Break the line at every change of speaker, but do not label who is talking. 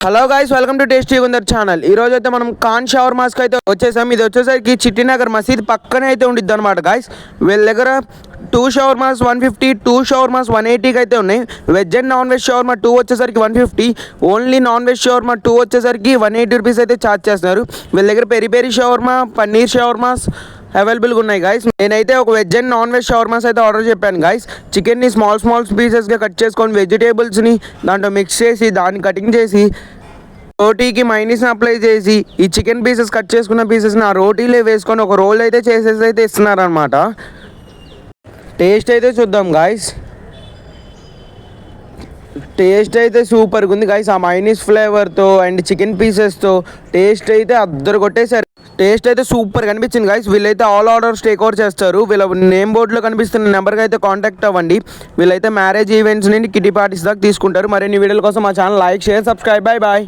Hello guys, welcome to tasty గుందర్ channel. ఈ రోజు అయితే మనం ఖాన్ షవర్మాస్కి అయితే వచ్చేసాం. ఇది వచ్చేసరికి చిట్టినగర్ మసీద్ పక్కనే అయితే ఉండిద్ది అనమాట గైస్. వీళ్ళ దగ్గర 2 షవర్మాస్ 150, 2 షవర్మాస్ 180కి అయితే ఉన్నాయి. Veg and non veg shawarma 2 వచ్చేసరికి 150, ఓన్లీ నాన్ వెజ్ షవర్మా 2 వచ్చేసరికి 180 రూపీస్ అయితే ఛార్జ్ చేస్తున్నారు. వీళ్ళ దగ్గర peri peri shawarma, paneer shawarmas అవైలబుల్గా ఉన్నాయి గైస్. నేనైతే ఒక veg and non veg shawarmas అయితే ఆర్డర్ చెప్పాను గైస్. చికెన్ని స్మాల్ పీసెస్గా కట్ చేసుకొని వెజిటేబుల్స్ని దాంట్లో మిక్స్ చేసి దాన్ని కటింగ్ చేసి రోటీకి మైనీస్ని అప్లై చేసి ఈ చికెన్ పీసెస్ కట్ చేసుకున్న పీసెస్ని ఆ రోటీలో వేసుకొని ఒక రోల్ అయితే చేసేసి అయితే ఇస్తున్నారనమాట. టేస్ట్ అయితే చూద్దాం గాయస్. టేస్ట్ అయితే సూపర్గా ఉంది గాయస్. ఆ మైనీస్ ఫ్లేవర్తో అండ్ చికెన్ పీసెస్తో టేస్ట్ అయితే అద్దరు కొట్టేశారు. టేస్ట్ అయితే సూపర్ కనిపించింది గాయస్. వీళ్ళైతే ఆల్ ఆర్డర్స్ టేక్ ఓవర్ చేస్తారు. వీళ్ళ నేమ్ బోర్డులో కనిపిస్తున్న నెంబర్కి అయితే కాంటాక్ట్ అవ్వండి. వీళ్ళైతే మ్యారేజ్ ఈవెంట్స్ నుండి కిటీ పార్టీస్ దాకా తీసుకుంటారు. మరిన్ని వీడియోల కోసం మా channel like, share, subscribe. Bye.